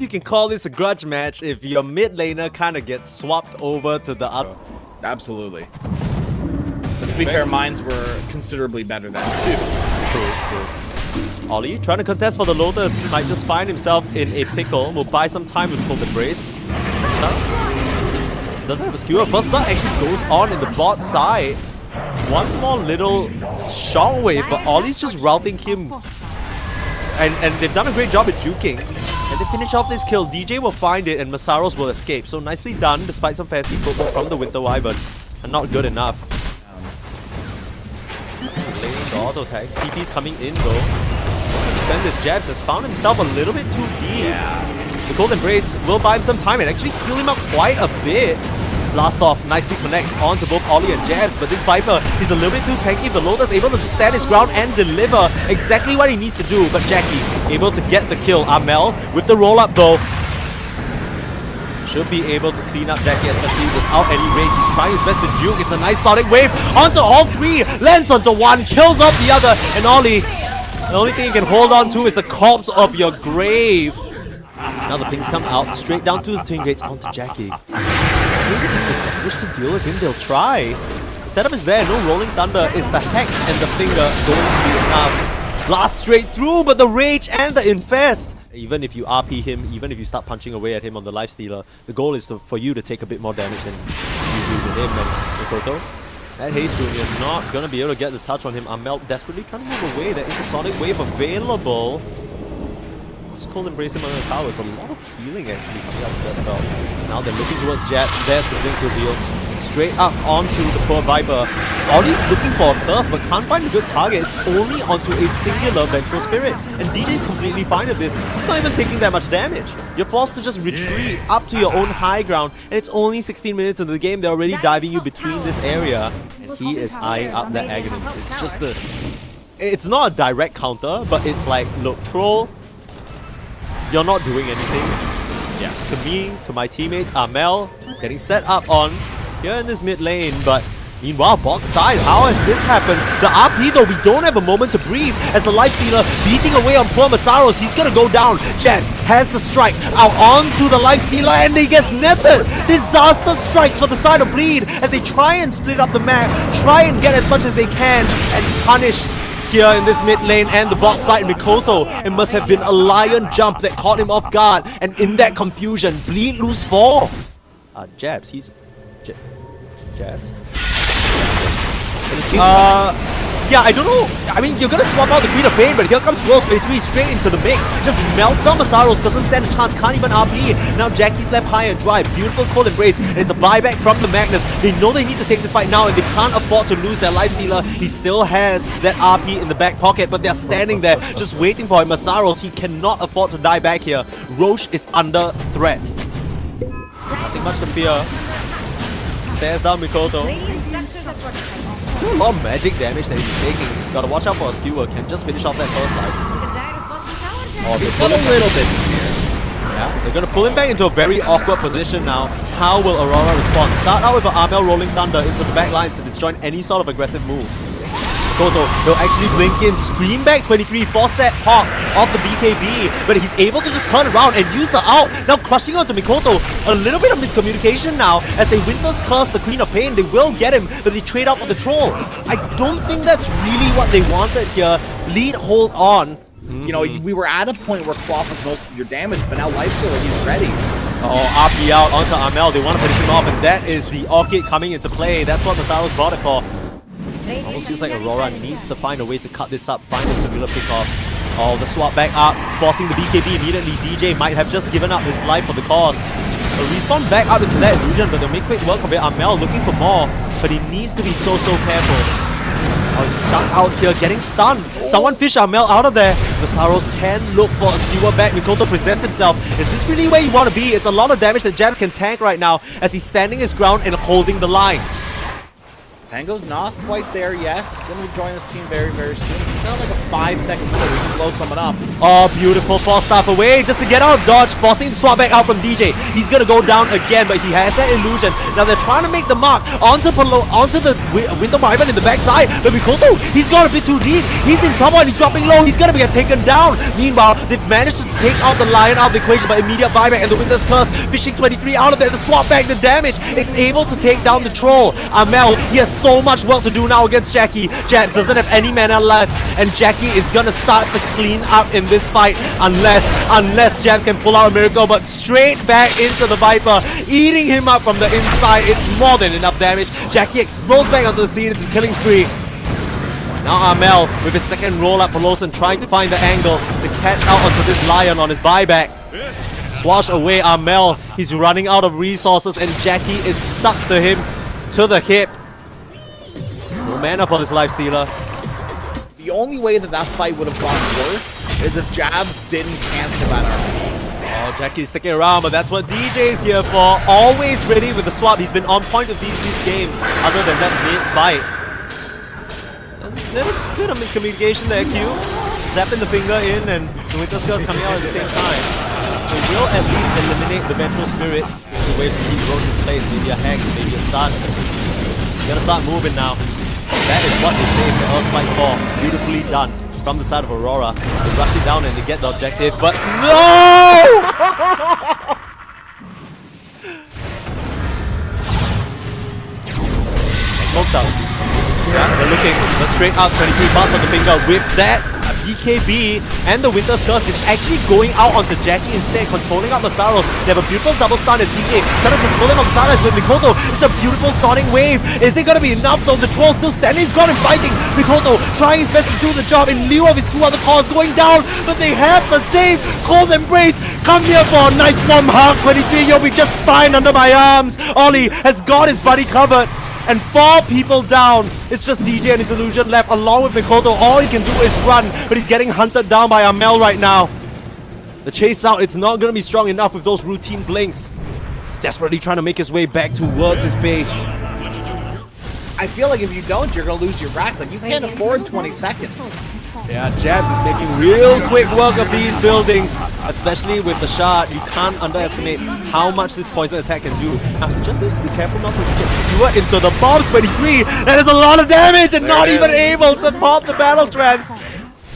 you can call this a grudge match if your mid laner kind of gets swapped over to the other. Absolutely. But to be fair, mines were considerably better than too. True. Ollie trying to contest for the Lotus. He might just find himself in a pickle. Will buy some time with Cold Embrace. Doesn't have a skewer. First blood actually goes on in the bot side. One more little shockwave, but Ollie's just routing him. And they've done a great job at juking. And they finish off this kill. DJ will find it and Masaros will escape. So nicely done despite some fancy football from the Winter Wyvern. And not good enough. The auto attacks. TP's coming in though. Defend this Jabs has found himself a little bit too deep. The Cold Embrace will buy him some time and actually heal him up quite a bit. Blast off nicely connects onto both Ollie and Jabs, but this Viper is a little bit too tanky. The Lotus able to just stand his ground and deliver exactly what he needs to do. But Jackie able to get the kill. Amel with the roll up though. Should be able to clean up Jackie, especially without any rage. He's trying his best to juke. It's a nice sonic wave onto all three. Lands onto one, kills off the other. And Ollie, the only thing you can hold on to is the corpse of your grave. Now the pings come out straight down to the Twin Gates onto Jackie. If they wish to deal with him, they'll try. The setup is there, no Rolling Thunder. Is the Hex and the Finger going to be enough? Blast straight through, but the Rage and the Infest. Even if you RP him, even if you start punching away at him on the Lifestealer, the goal is for you to take a bit more damage than you do to him and Mikoto. That Haste Jr. not going to be able to get the touch on him. Amel desperately can't move away. There is a Sonic Wave available. Just Cold Embrace him under the tower. It's a lot of healing actually coming out of that spell. Now they're looking towards Jet. There's the Blink reveal. Straight up onto the poor Viper. Ollie's looking for a thirst but can't find a good target. It's only onto a singular Vengeful Spirit. And DJ's completely fine with this. He's not even taking that much damage. You're forced to just retreat up to your own high ground. And it's only 16 minutes into the game. They're already diving you between this area. And he is eyeing up the Aghanim's. It's just the... It's not a direct counter, but it's like, look, Troll, you're not doing anything. Yeah, to me, to my teammates, Amel getting set up on here in this mid lane, but meanwhile, bot side, how has this happened? The RP though, we don't have a moment to breathe as the Lifestealer beating away on poor Masaros. He's gonna go down. Jet has the strike out onto the Lifestealer and he gets netted. Disaster strikes for the side of Bleed as they try and split up the map, try and get as much as they can and punished here in this mid lane and the bot side. Mikoto, it must have been a lion jump that caught him off guard, and in that confusion, Bleed lose 4. Jabs, he's... Jabs? Yeah, I don't know. I mean, you're gonna swap out the Queen of Pain, but here comes World 23 straight into the mix. Just melts down Masaros, doesn't stand a chance, can't even RP. Now Jackie's left high and dry. Beautiful Cold Embrace, and it's a buyback from the Magnus. They know they need to take this fight now, and they can't afford to lose their Lifestealer. He still has that RP in the back pocket, but they're standing there, just waiting for him. Masaros, he cannot afford to die back here. Roche is under threat. Nothing much to fear. Stares down Mikoto. Still a lot of magic damage that he's taking. Gotta watch out for a skewer. Can just finish off that first life. Oh, they pull a little bit. Yeah, they're gonna pull him back into a very awkward position now. How will Aurora respond? Start out with an Amel Rolling Thunder into the back lines to disjoin any sort of aggressive move. Mikoto will actually blink in, scream back 23, force that pop off the BKB, but he's able to just turn around and use the ult. Now crushing onto Mikoto. A little bit of miscommunication now as they Winter's Curse the Queen of Pain. They will get him, but they trade out for the Troll. I don't think that's really what they wanted here. Bleed, hold on. You know, we were at a point where Quaff was most of your damage, but now Lifestealer, he's ready. Oh, RP out onto Amel. They want to finish him off, and that is the Orchid coming into play. That's what Masaros brought it for. Almost feels like Aurora needs to find a way to cut this up, find a similar pick-off. Oh, the swap back up, forcing the BKB immediately. DJ might have just given up his life for the cause. A respawn back out into that illusion, but they'll make quick work of it. Amel looking for more, but he needs to be so careful. Oh, he's stuck out here, getting stunned. Someone fish Amel out of there. Masaros can look for a skewer back. Mikoto presents himself. Is this really where you want to be? It's a lot of damage that Jabs can tank right now as he's standing his ground and holding the line. Tango's not quite there yet. He's going to join this team very, very soon. He's got like a 5 seconds until we can blow someone up. Oh, beautiful false staff away just to get out of dodge, forcing the swap back out from DJ. He's gonna go down again, but he has that illusion. Now they're trying to make the mark onto the Winter Wyvern in the backside, but Mikoto, he's got a bit too deep. He's in trouble and he's dropping low. He's gonna get taken down. Meanwhile, they've managed to take out the Lion out of the equation by immediate buyback, and the Winter's Curse fishing 23 out of there to swap back the damage. It's able to take down the troll. Amel, he has so much work to do now against Jackie. Jabs doesn't have any mana left, and Jackie is gonna start to clean up in this fight unless Jabs can pull out a miracle, but straight back into the Viper, eating him up from the inside. It's more than enough damage. Jackie explodes back onto the scene. It's a killing spree. Now Amel with his second roll up for Lawson, trying to find the angle to catch out onto this Lion on his buyback. Swash away Amel. He's running out of resources, and Jackie is stuck to him to the hip. No mana for this Lifestealer. The only way that fight would have gone worse is if Jabs didn't cancel that already. Oh, Jackie's sticking around, but that's what DJ's here for. Always ready with the swap. He's been on point with these games, other than that mid-fight. There's a bit of miscommunication there, Q. Zapping the finger in, and the Winter Skull's coming out at the same time. They will at least eliminate the Vengeful Spirit. The way to keep Rose in place, maybe a Hex, maybe a stun. You gotta start moving now. That is what they saved the Earth Fight for. Beautifully done from the side of Aurora. They rush it down and they get the objective, but no! Smoked out. Yeah, they're looking the straight out 23 bars on the finger. With that, BKB and the Winter's Curse is actually going out onto Jackie instead, controlling out the Saros. They have a beautiful double stun as DJ trying to control him on the sidelines with Mikoto. It's a beautiful sonic wave. Is it going to be enough though? The troll still standing, he's got him fighting. Mikoto trying his best to do the job in lieu of his two other cores going down, but they have the save. Cold Embrace, come here for a nice warm hug. 23, you'll be just fine under my arms. Ollie has got his buddy covered. And 4 people down. It's just DJ and his illusion left along with Mikoto. All he can do is run, but he's getting hunted down by Amel right now. The chase out, it's not going to be strong enough with those routine blinks. He's desperately trying to make his way back towards his base. I feel like if you don't, you're going to lose your racks. Like, you can't afford 20 seconds. Yeah, Jabs is making real quick work of these buildings, especially with the shard. You can't underestimate how much this poison attack can do. Now, he just needs to be careful not to get skewered into the bombs. 23, that is a lot of damage, and not even able to pop the battle trance.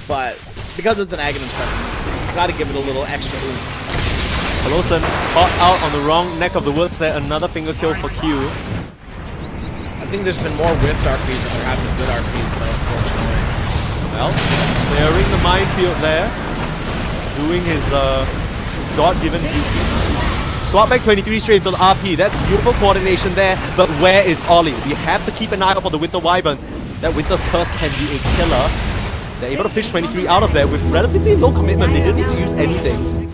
But because it's an Aghanim set, you gotta give it a little extra oomph. Lawson caught out on the wrong neck of the woods there. Another finger kill for Q. I think there's been more whiffed RPs than there have been good RPs, though, unfortunately. Well, clearing the minefield there, doing his God-given duty. Swap back 23 straight into the RP. That's beautiful coordination there, but where is Ollie? We have to keep an eye out for the Winter Wyvern. That Winter's Curse can be a killer. They're able to fish 23 out of there with relatively low commitment. They didn't need to use anything.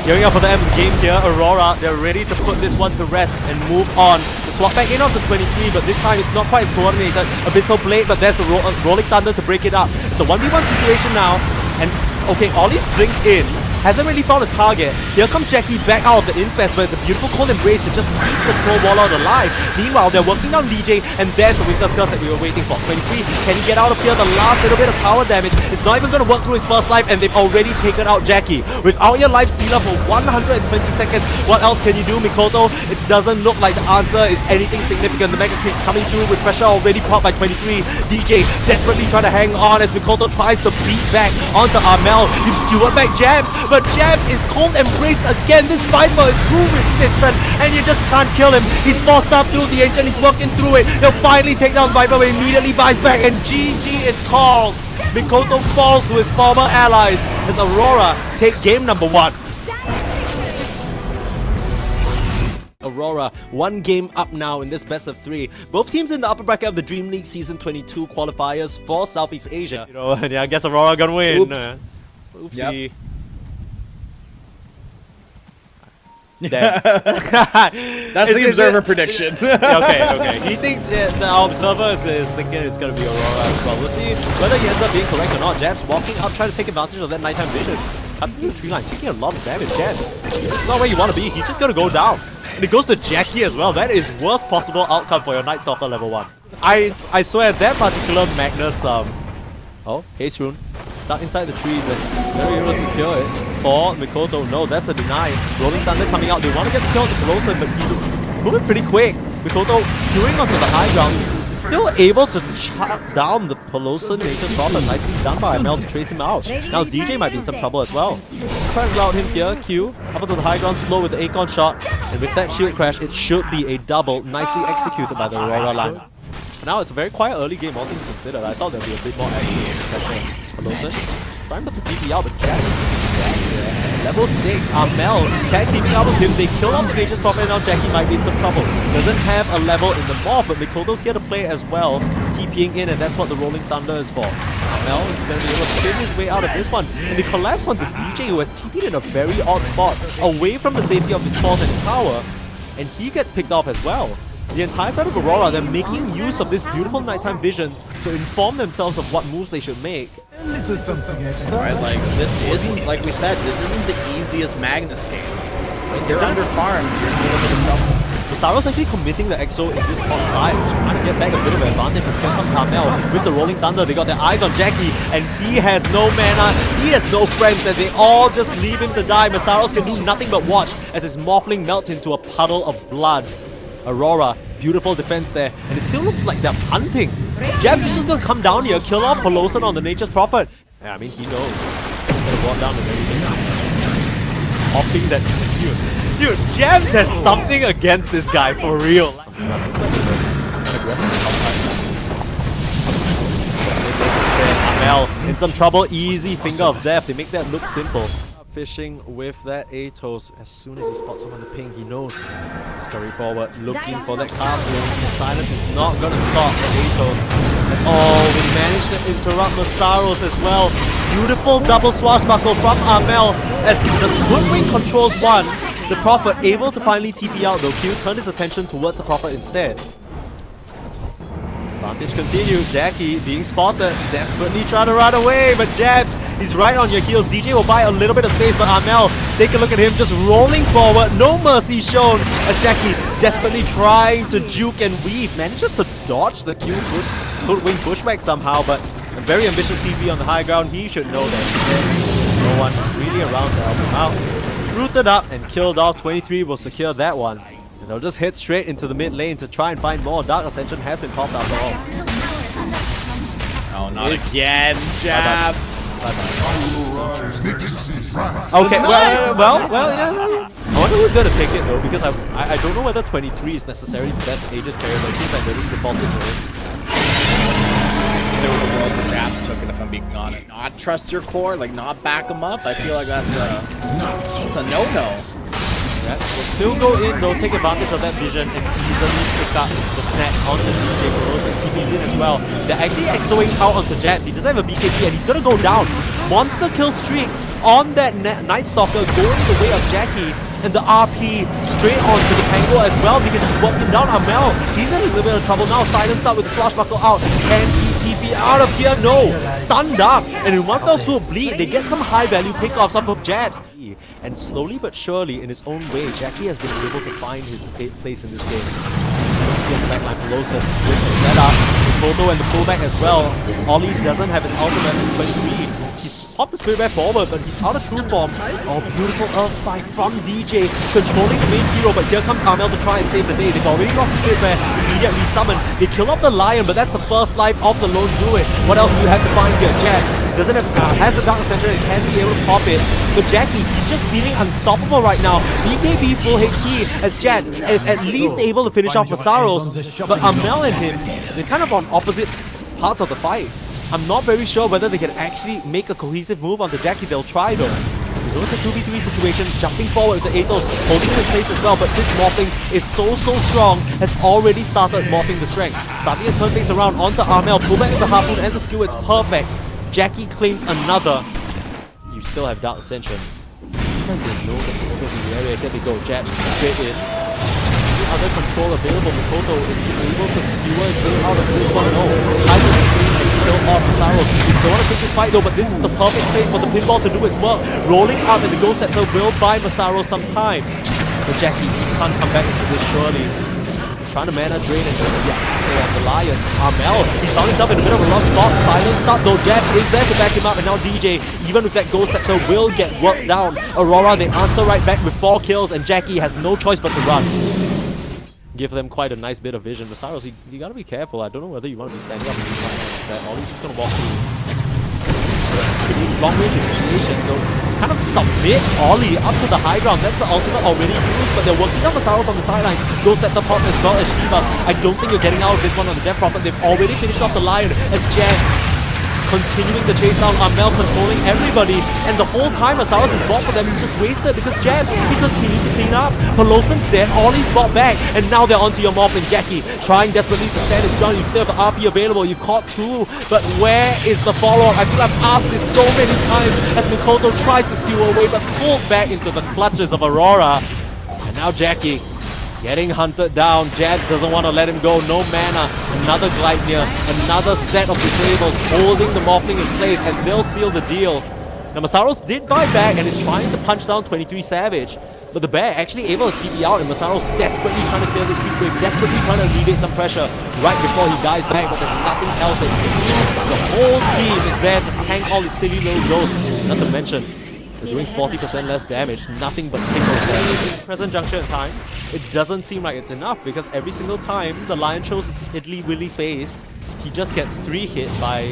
Gearing up for the end of the game here, Aurora, they're ready to put this one to rest and move on. The swap back in onto 23, but this time it's not quite as coordinated. Abyssal Blade, but there's the Rolling Thunder to break it up. It's a 1v1 situation now, and okay, Ollie's blinked in. Hasn't really found a target. Here comes Jackie back out of the infest, but it's a beautiful Cold Embrace to just keep the Troll Waller alive. Meanwhile, they're working down DJ, and there's the Winter's Curse that we were waiting for. 23, can he get out of here? The last little bit of power damage. It's not even going to work through his first life, and they've already taken out Jackie. Without your life stealer for 120 seconds, what else can you do, Mikoto? It doesn't look like the answer is anything significant. The Mega Creep coming through with pressure already popped by 23. DJ desperately trying to hang on as Mikoto tries to beat back onto Amel. You've skewered back Jabs, but Jabs is Cold Embraced again. This Viper is too resistant, and you just can't kill him. He's forced up through the Ancient, he's working through it. He'll finally take down Viper, but immediately buys back, and GG is called. Mikoto falls to his former allies as Aurora take game number 1. Aurora, 1 game up now in this best of 3. Both teams in the upper bracket of the Dream League Season 22 qualifiers for Southeast Asia. You know, yeah, I guess Aurora gonna win. Oops. Oopsie. Yep. That's the observer prediction. Okay. He thinks our observer is thinking it's going to be Aurora as well. We'll see whether he ends up being correct or not. Jabs walking up, trying to take advantage of that nighttime vision. Cutting through the tree line, taking a lot of damage. Jabs, it's not where you want to be. He's just going to go down. And it goes to Jackie as well. That is worst possible outcome for your Night Stalker level 1. I swear that particular Magnus, oh, hey Sroon. stuck inside the trees and they're able to secure it for Mikoto. No, that's a deny. Rolling Thunder coming out. They want to get the kill on the Peloton, but he's moving pretty quick. Mikoto skewing onto the high ground. Still able to chop down the Peloton Nature's Prophet. Nicely done by Mel to trace him out. Now DJ might be in some trouble as well. Try to route him here. Q up onto the high ground, slow with the Acorn shot. And with that shield crash, it should be a double. Nicely executed by the Aurora line. Now it's a very quiet early game, all things considered. I thought there'd be a bit more action in the Peloton. Trying to put the TP out, but Jack level 6, Amel tag teaming out with him. They kill off the Nature's Prophet, and now Jackie might be in some trouble. Doesn't have a level in the morph, but Mikoto's here to play as well, TPing in, and that's what the Rolling Thunder is for. Amel is going to be able to spin his way out of this one, and they collapse on the DJ, who has TP'd in a very odd spot, away from the safety of his force and tower, and he gets picked off as well. The entire side of Aurora, they're making use of this beautiful nighttime vision to inform themselves of what moves they should make. Right, like this isn't, like we said, this isn't the easiest Magnus game. Like, you're under farmed, you're in a little bit of trouble. Masaro's actually committing the EXO in this top side, trying to get back a bit of advantage. But here comes Hamel with the Rolling Thunder. They got their eyes on Jackie, and he has no mana, he has no friends, and they all just leave him to die. Masaros can do nothing but watch as his Morphling melts into a puddle of blood. Aurora, beautiful defense there, and it still looks like they're hunting. Jabs is just gonna come down here, kill off Peloton on the Nature's Prophet. Yeah, I mean, he knows. He's gonna walk down and everything. Hopping that. Dude, Jabs has something against this guy for real. Amel in some trouble, easy finger of death. They make that look simple. Fishing with that Atos. As soon as he spots someone to ping, he knows. Scurry forward, looking for that castle. The silence is not gonna stop the Atos. As we managed to interrupt Masaros as well. Beautiful double swashbuckle from Amel as the Squidwing controls one. The Prophet able to finally TP out though. Q turned his attention towards the Prophet instead. Advantage continues. Jackie being spotted, desperately trying to run away, but Jabs, he's right on your heels. DJ will buy a little bit of space, but Amel, take a look at him, just rolling forward, no mercy shown, as Jackie desperately trying to juke and weave. Manages to dodge the Q wing pushback somehow, but a very ambitious TP on the high ground. He should know that no one is really around to help him out. Rooted up and killed off. 23 will secure that one. And they'll just head straight into the mid lane to try and find more. Dark Ascension has been popped after all. Oh, not again, Jabs. Okay, well, yeah. I wonder who's gonna take it though, because I don't know whether 23 is necessarily the best Aegis carrier, but it seems like they're just defaulted to it. There was a world where Jabs took it, if I'm being honest. Not trust your core, like not back them up. I feel like that's a no-no. Will still go in though, take advantage of that vision and easily pick up the snatch on the DJ Rose and TP's in as well. They're actually exoing out onto Jabs. He doesn't have a BKB and he's gonna go down. Monster kill streak on that Night Stalker going the way of Jackie, and the RP straight onto the Tango as well. They can just walk him down. Amel, he's in a little bit of trouble now. Silenced up with the Swashbuckle out. Can he TP out of here? No. Stunned up. And in one fell swoop bleed, they get some high value pickoffs off of Jabs. And slowly but surely, in his own way, Jackie has been able to find his place in this game. Backline Peloton with the setup, the photo and the pullback as well. Ollie doesn't have his ultimate, but he's popped the Spirit Bear forward, but he's out of true form. Oh, beautiful Earth Spike from DJ, controlling the main hero, but here comes Amel to try and save the day. They've already lost the Spirit Bear, immediately summoned. They kill off the Lion, but that's the first life of the lone druid. What else do you have to find here? Jack doesn't have, has the Dark Ascension and can be able to pop it. But Jackie, he's just feeling unstoppable right now. BKB full HP as Jack is at least able to finish off Masaros. But Amel and him, they're kind of on opposite parts of the fight. I'm not very sure whether they can actually make a cohesive move onto Jackie. They'll try though. So it's a 2v3 situation, jumping forward with the Atos, holding him in place as well, but this morphing is so strong, has already started morphing the strength. Starting to turn things around onto Amel, pull back with the Harpoon and the Skewer, it's perfect. Jackie claims another. You still have Dark Ascension. They know that Mikoto's in the area, there they go, Jab straight in. The other control available, Mikoto is able to skewer his way out of this one. No, tries to kill off Masaros. They still want to take this fight though, but this is the perfect place for the pinball to do its work. Rolling out and the Ghost Scepter will buy Masaros some time. But Jackie, he can't come back into this surely. trying to mana drain and just on the Lion. Armel, he's found himself in a bit of a rough spot. Silence stop, though Jab is there to back him up, and now DJ, even with that gold sector, will get worked down. Aurora, they answer right back with 4 kills, and Jackie has no choice but to run. Give them quite a nice bit of vision. Masaros, you gotta be careful. I don't know whether you want to be standing up in this fight. That Ollie's just gonna walk through. Pretty long range initiation, though. Kind of submit Ollie up to the high ground. That's the ultimate already used, but they're working on Masaros on the sidelines. Those set the pop as well as Shivas. I don't think you're getting out of this one on the Death Prophet. They've already finished off the Lion as Jans continuing the chase down. Armel controlling everybody, and the whole time Masaros is bought for them, he's just wasted because Jans, he continues to clean up. Peloson's dead, Ollie's bought back, and now they're onto your Morphling. Jackie trying desperately to stand his ground. You still have the RP available, you've caught 2, but where is the follow-up? I feel I've asked this so many times as Mikoto tries to steal away, but pulled back into the clutches of Aurora. And now Jackie getting hunted down. Jazz doesn't want to let him go. No mana. Another Gleipnir. Another set of disables holding the Morphling in place, and they'll seal the deal. Now Masaros did buy back and is trying to punch down 23SAVAGE. But the bear actually able to TP out, and Masaros desperately trying to clear this creep wave, desperately trying to alleviate some pressure right before he dies back, but there's nothing else that he can do. The whole team is there to tank all these silly little ghosts. Not to mention, they're doing 40% less damage, nothing but tickles there. Present juncture in time, it doesn't seem like it's enough, because every single time the Lion shows his Idly Willy face, he just gets 3 hit by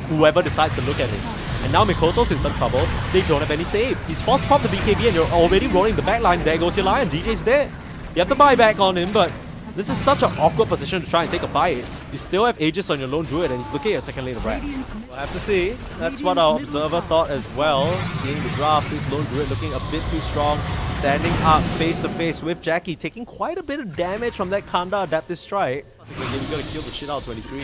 whoever decides to look at him. And now Mikoto's in some trouble. They don't have any save. He's forced pop the BKB and you're already rolling the backline. There goes your Lion. DJ's dead. You have to buy back on him, but this is such an awkward position to try and take a fight. You still have Aegis on your lone druid, and he's looking at your second lane of Rax. We'll have to see. That's what our observer thought as well. Seeing the draft, this lone druid looking a bit too strong. Standing up face to face with Jackie, taking quite a bit of damage from that Kanda Adaptive Strike. He's gonna kill the shit out of 23.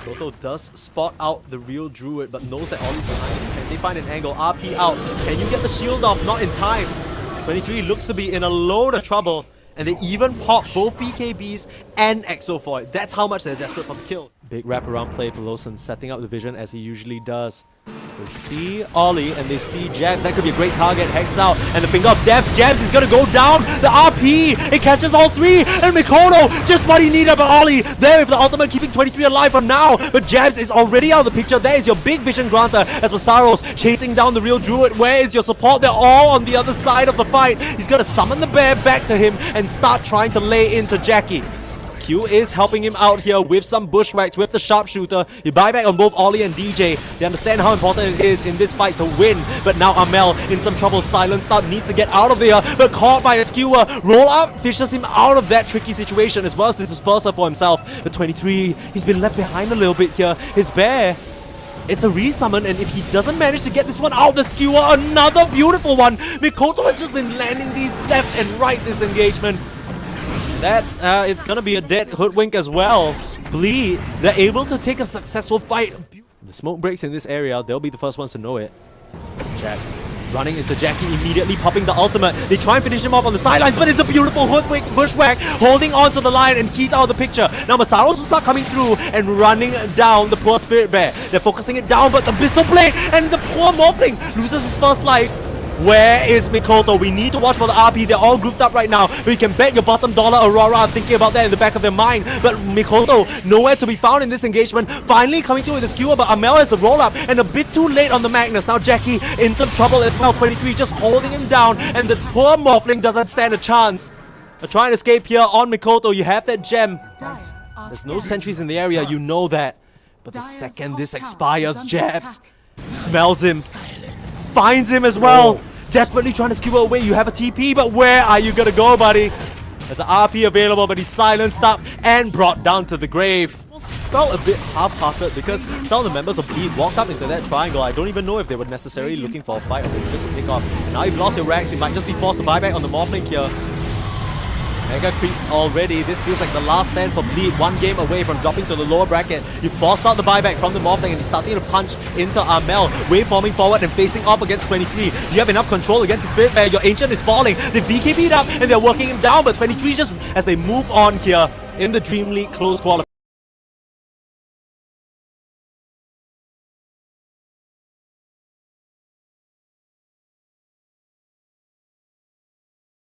Mikoto does spot out the real druid, but knows that Ollie's behind him. Can they find an angle? RP out. Can you get the shield off? Not in time. 23 looks to be in a load of trouble, and they even pop both BKBs and Exo for it. That's how much they're desperate for the kill. Big wraparound play for Peloson, setting up the vision as he usually does. They see Ollie and they see Jabs. That could be a great target. Hex out and the finger of death. Jabs is gonna go down. The RP, it catches all 3, and Mikoto, just what he needed. But Ollie there with the ultimate, keeping 23 alive for now. But Jabs is already out of the picture. There is your big vision granter as Masaros chasing down the real druid. Where is your support? They're all on the other side of the fight. He's gonna summon the bear back to him and start trying to lay into Jackie. Q is helping him out here with some bushwhacks with the sharpshooter. You buy back on both Ollie and DJ. They understand how important it is in this fight to win. But now Armel in some trouble. Silent Start needs to get out of there, but caught by a skewer. Roll up fishes him out of that tricky situation, as well as this disperser for himself. But 23, he's been left behind a little bit here. His bear, it's a resummon, and if he doesn't manage to get this one out, the skewer, another beautiful one. Mikoto has just been landing these left and right this engagement. That, it's gonna be a dead hoodwink as well. Bleed, they're able to take a successful fight. The smoke breaks in this area, they'll be the first ones to know it. Jabs running into Jackie, immediately popping the ultimate. They try and finish him off on the sidelines, but it's a beautiful hoodwink bushwhack, holding on to the Lion, and he's out of the picture. Now Masaros will start coming through and running down the poor Spirit Bear. They're focusing it down, but the Abyssal Blade and the poor Morphling loses his first life. Where is Mikoto? We need to watch for the RP. They're all grouped up right now. But you can bet your bottom dollar Aurora are thinking about that in the back of their mind. But Mikoto, nowhere to be found in this engagement. Finally coming through with the skewer, but Armel has the roll up and a bit too late on the Magnus. Now Jackie in some trouble as well. 23 just holding him down, and the poor Morphling doesn't stand a chance. Try and escape here on Mikoto. You have that gem. There's no sentries in the area, you know that. But the second this expires, Jabs smells him, finds him as well. Desperately trying to skewer away. You have a TP, but where are you gonna go, buddy? There's an RP available, but he's silenced up and brought down to the grave. Felt a bit half-hearted because some of the members of Bleed walked up into that triangle. I don't even know if they were necessarily looking for a fight or they were just to pick off. And now you've lost your Rax, you might just be forced to buy back on the Morphling here. Mega creeps already. This feels like the last stand for Bleed. 1 game away from dropping to the lower bracket. You forced out the buyback from the Morphling, and he's starting to punch into Armel. Waveforming forward and facing off against 23. You have enough control against the Spirit Bear. Your Ancient is falling. They VKB'd up and they're working him down, but 23 just as they move on here in the Dream League close qualifier.